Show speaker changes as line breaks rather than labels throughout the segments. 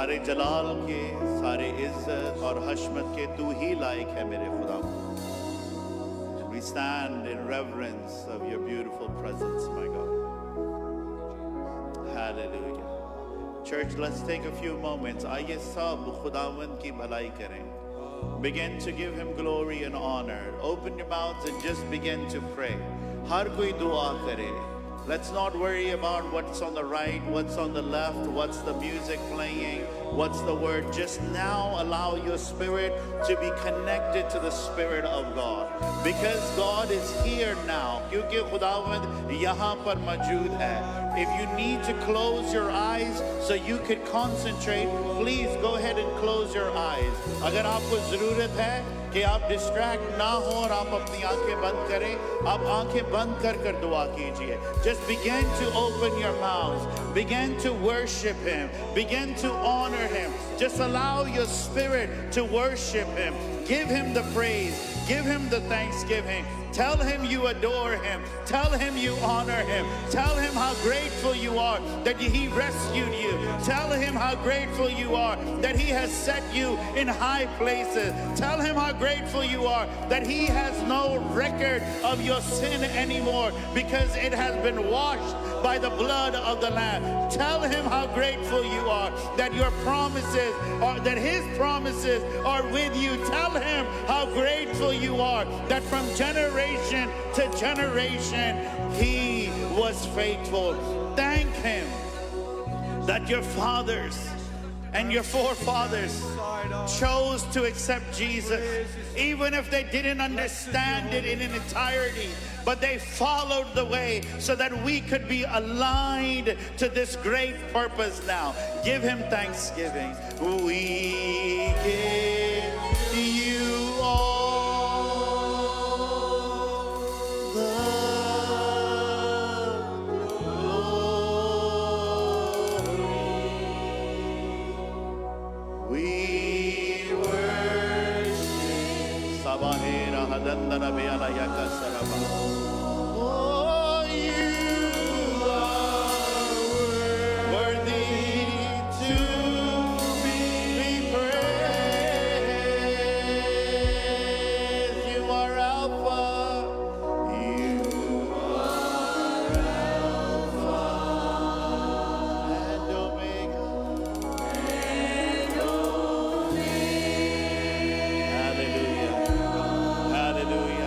सारे जलाल के, सारे इज्जत और हशमत के तू ही लायक है मेरे खुदा. We stand in reverence of your beautiful presence, my God. Hallelujah. Church, let's take a few moments. आइए सब खुदावंद की भलाई करें. Begin to give him glory and honor. Open your mouths and just begin to pray. हर कोई दुआ करे. Let's not worry about what's on the right, what's on the left, what's the music playing, what's the word. Just now allow your spirit to be connected to the Spirit of God. Because God is here now. क्योंकि खुदावंद यहाँ पर मौजूद है. If you need to close your eyes so you can concentrate, please go ahead and close your eyes. अगर आपको ज़रूरत है कि आप distract ना हो और आप अपनी आंखें बंद करें, आप आंखें बंद कर दुआ कीजिए. Just begin to open your mouths. Begin to worship him. Begin to honor him. Just allow your spirit to worship him. Give him the praise. Give him the thanksgiving. Tell him you adore him. Tell him you honor him. Tell him how grateful you are that he rescued you. Tell him how grateful you are that he has set you in high places. Tell him how grateful you are that he has no record of your sin anymore because it has been washed by the blood of the Lamb. Tell him how grateful you are that your promises are, that his promises are with you. Tell him how grateful you are that from generation to generation he was faithful. Thank him that your fathers and your forefathers chose to accept Jesus, even if they didn't understand it in entirety, but they followed the way so that we could be aligned to this great purpose now. Give him thanksgiving. We give you all the we worship. Sabahera hadandara beala yaka saraba. Oh, you are worthy to be praised. You are Alpha. You are Alpha and Omega. Hallelujah.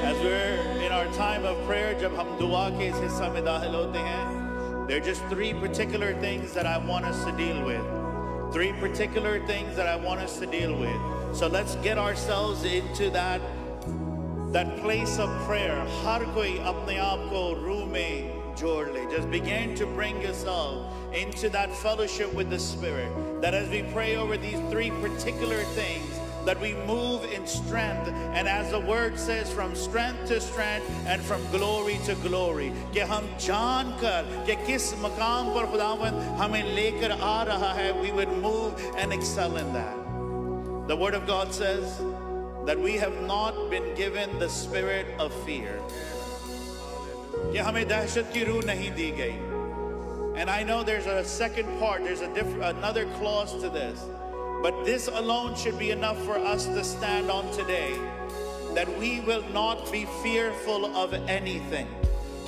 As we're in our time of prayer, जब हम दुआ के इस हिस्सा में दाखिल होते हैं, there are just three particular things that I want us to deal with. Three particular things that I want us to deal with. So let's get ourselves into that place of prayer. हर कोई अपने आप को रूह में जोड़ ले. Just begin to bring yourself into that fellowship with the Spirit. That as we pray over these three particular things, that we move in strength, and as the word says, from strength to strength and from glory to glory. कि हम जानकर कि किस मकाम पर खुदावंद हमें लेकर आ रहा है, we would move and excel in that. The word of God says that we have not been given the spirit of fear. कि हमें दहशत की रूह नहीं दी गई. And I know there's a second part, there's another clause to this. But this alone should be enough for us to stand on today, that we will not be fearful of anything.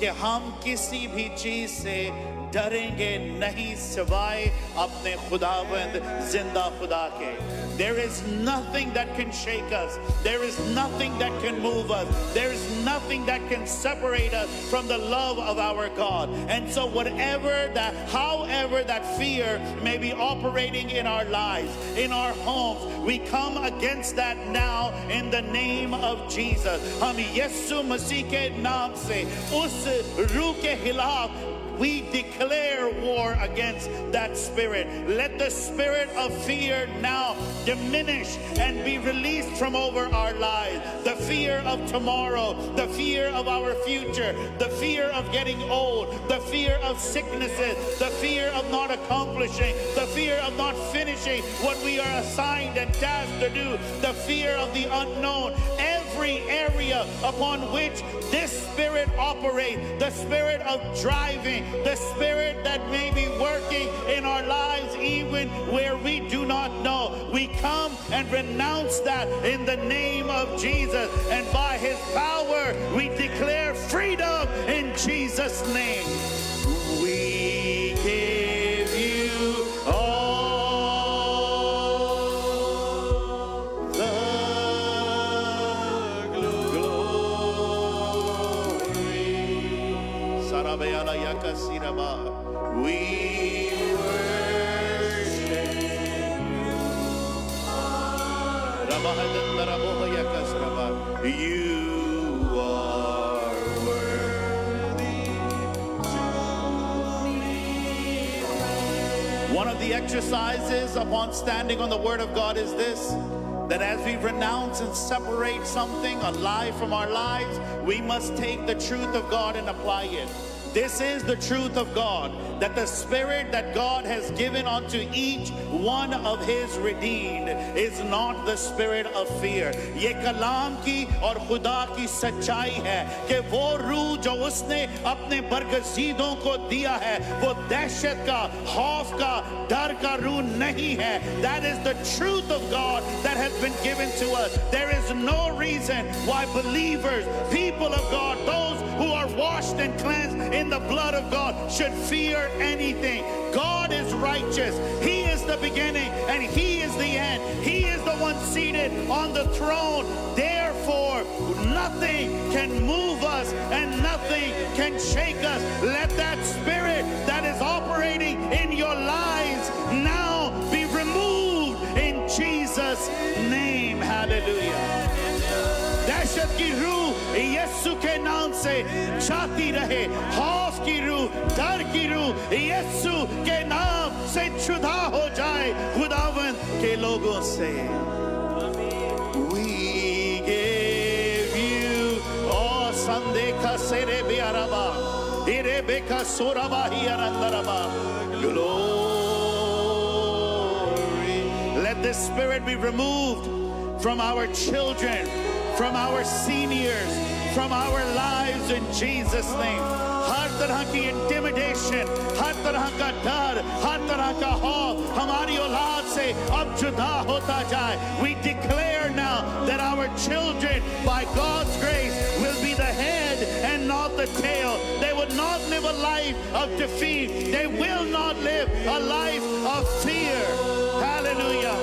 कि हम किसी भी चीज से डरेंगे नहीं सिवाय अपने खुदावंद जिंदा खुदा के. There is nothing that can shake us. There is nothing that can move us. There is nothing that can separate us from the love of our God. And so however that fear may be operating in our lives, in our homes, we come against that now in the name of Jesus. हम यीशु मसीह के नाम से उस रूह के खिलाफ we declare declare war against that spirit. Let the spirit of fear now diminish and be released from over our lives. The fear of tomorrow, the fear of our future, the fear of getting old, the fear of sicknesses, the fear of not accomplishing, the fear of not finishing what we are assigned and tasked to do, the fear of the unknown. Every area upon which this spirit operates, the spirit of driving, the spirit that may be working in our lives even where we do not know, we come and renounce that in the name of Jesus, and by his power we declare freedom in Jesus' name. We give you all the glory. Sarabayala yakasiraba. We worship you. You are worthy. One of the exercises upon standing on the Word of God is this: that as we renounce and separate something, a lie from our lives, we must take the truth of God and apply it. This is the truth of God, that the spirit that God has given unto each one of his redeemed is not the spirit of fear. ये कलाम की और खुदा की सच्चाई है कि वो रूह जो उसने अपने बरगज़ीदों को दिया है, वो दहशत का, खौफ का, डर का रूह नहीं है. That is the truth of God that has been given to us. There is no reason why believers, people of God, those who are washed and cleansed in the blood of God should fear anything. God is righteous. He is the beginning and he is the end. He is the one seated on the throne. Therefore, nothing can move us and nothing can shake us. Let that spirit that is operating in your lives now be removed in Jesus' name. Hallelujah. दहशत की रूह यीशु के नाम से जाती रहे. खौफ की रूह, डर की रूह यीशु के नाम से जुदा हो जाए खुदावंद के लोगों से. We give you all sandeka serebe araba irebeka soraba hiarandaraba glory. Let this spirit be removed from our children, from our seniors, from our lives in Jesus' name. हर तरह की intimidation, हर तरह का डर, हर तरह का खौफ हमारी औलाद से अब जुदा होता जाए. We declare now that our children, by God's grace, will be the head and not the tail. They will not live a life of defeat. They will not live a life of fear. Hallelujah.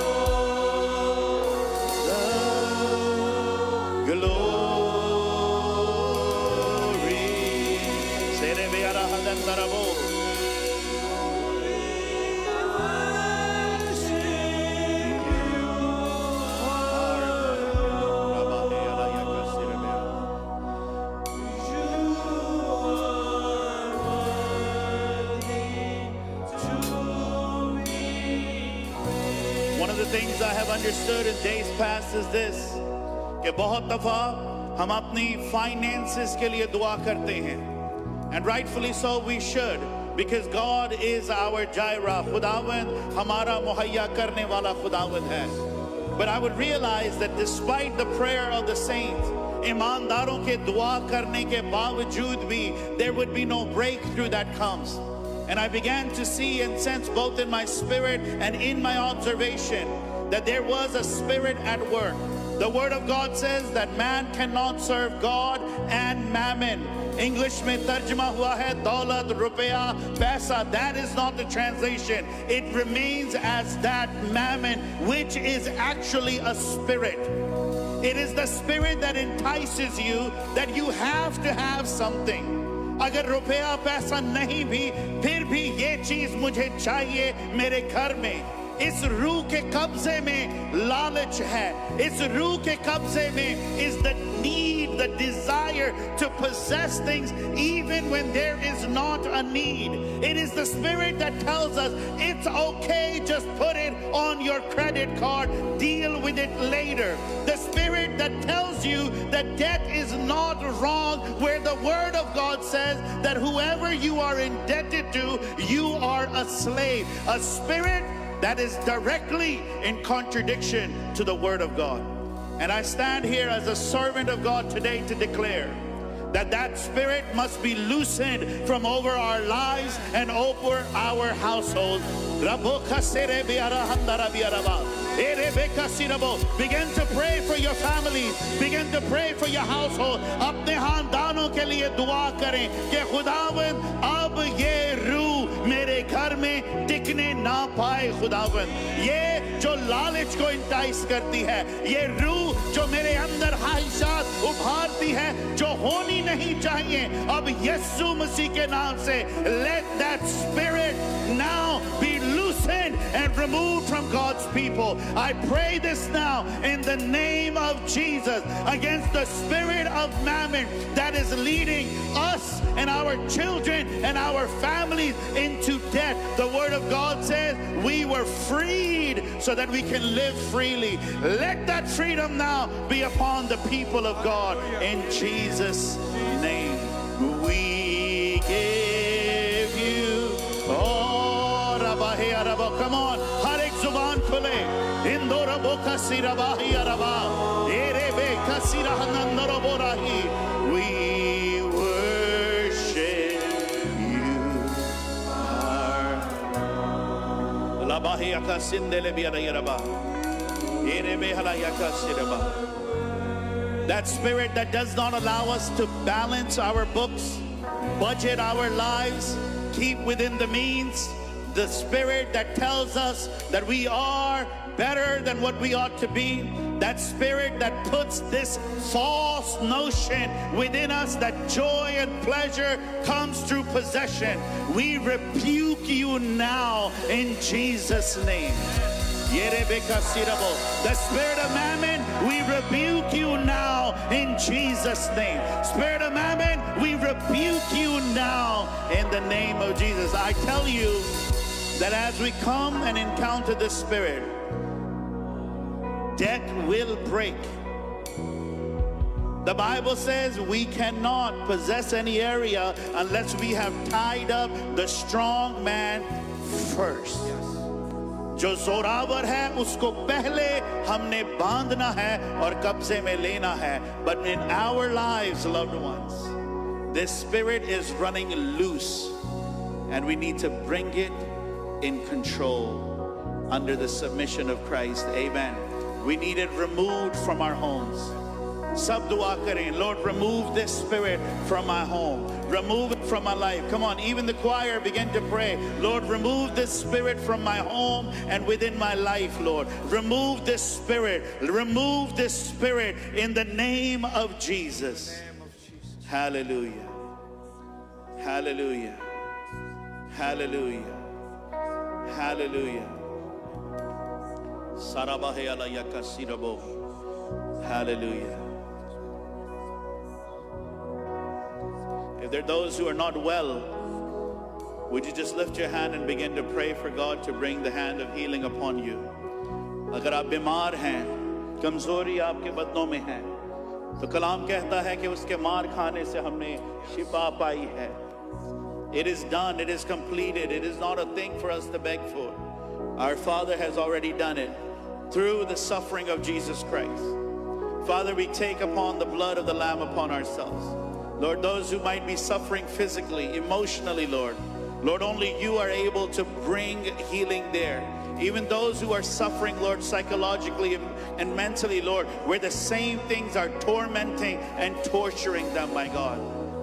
One of the things I have understood in days past is this, कि बहुत दफा हम अपनी finances के लिए दुआ करते हैं, and rightfully so we should, because God is our Jireh. खुदावंद हमारा मुहैया करने वाला खुदावंद है. But I would realize that despite the prayer of the saints, ईमानदारों के दुआ करने के बावजूद भी, there would be no breakthrough that comes. And I began to see and sense both in my spirit and in my observation that there was a spirit at work. The word of God says that man cannot serve God and mammon. English में तर्जुमा हुआ है दौलत, रुपया, पैसा. That is not the translation. It remains as that mammon, which is actually a spirit. It is the spirit that entices you that you have to have something. अगर रुपया पैसा नहीं भी, फिर भी ये चीज मुझे चाहिए मेरे घर में. इस रूह के कब्जे में लालच है. इस रूह के कब्जे में is the need need, the desire to possess things even when there is not a need. It is the Spirit that tells us it's okay, just put it on your credit card, deal with it later. The Spirit that tells you that debt is not wrong, where the Word of God says that whoever you are indebted to, you are a slave. A spirit that is directly in contradiction to the Word of God. And I stand here as a servant of God today to declare that that spirit must be loosened from over our lives and over our household. Begin to pray for your families. Begin to pray for your household. अपने खानदानों के लिए दुआ करें कि खुदावंद अब ये रूह मेरे घर में टिकने ना पाए। खुदावंद ये जो लालच को इंटाइस करती है, ये रूह जो मेरे अंदर ख्वाहिशात उभारती है जो होनी नहीं चाहिए, अब यीशु मसीह के नाम से let that spirit now be loosened and removed from God's people. I pray this now in the name of Jesus against the spirit of mammon that is leading us and our children and our families into debt. The Word of God says we were freed so that we can live freely. Let that freedom now be upon the people of God in Jesus' name. We give you all. Come on, har ek zuban khule. Indora boka sirabahi araba. Erebe kasirahanandoro borahi. We worship you. Labahi akasindele biara yaraba. Erebe halaya kasiraba. That spirit that does not allow us to balance our books, budget our lives, keep within the means. The spirit that tells us that we are better than what we ought to be. That spirit that puts this false notion within us that joy and pleasure comes through possession. We rebuke you now in Jesus' name. The spirit of mammon, we rebuke you now in Jesus' name. Spirit of mammon, we rebuke you now in the name of Jesus. I tell you that as we come and encounter the spirit, debt will break. The Bible says we cannot possess any area unless we have tied up the strong man first. जो जोरावर है उसको पहले हमने बांधना है और कब्जे में लेना है. But in our lives, loved ones, this spirit is running loose and we need to bring it in control under the submission of Christ. Amen. We need it removed from our homes. Sab dua karein, Lord, remove this spirit from my home. Remove it from my life. Come on, even the choir begin to pray. Lord, remove this spirit from my home and within my life, Lord. Remove this spirit. Remove this spirit in the name of Jesus. Hallelujah. Hallelujah. Hallelujah. Hallelujah. Sarabahe alaya kasirabo. Hallelujah. If there are those who are not well, would you just lift your hand and begin to pray for God to bring the hand of healing upon you? अगर आप बीमार हैं, कमजोरी आपके बदनों में है, तो कलाम कहता है कि उसके मार खाने से हमने शिफा पाई है. It is done, it is completed. It is not a thing for us to beg for. Our Father has already done it through the suffering of Jesus Christ. Father, we take upon the blood of the Lamb upon ourselves. Lord, those who might be suffering physically, emotionally, Lord, only you are able to bring healing there. Even those who are suffering, Lord, psychologically and mentally, Lord, where the same things are tormenting and torturing them, my God.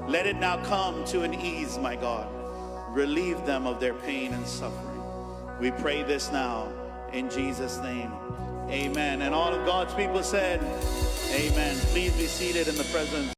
Let it now come to an ease, my God. Relieve them of their pain and suffering. We pray this now in Jesus' name. Amen. And all of God's people said, amen. Please be seated in the presence.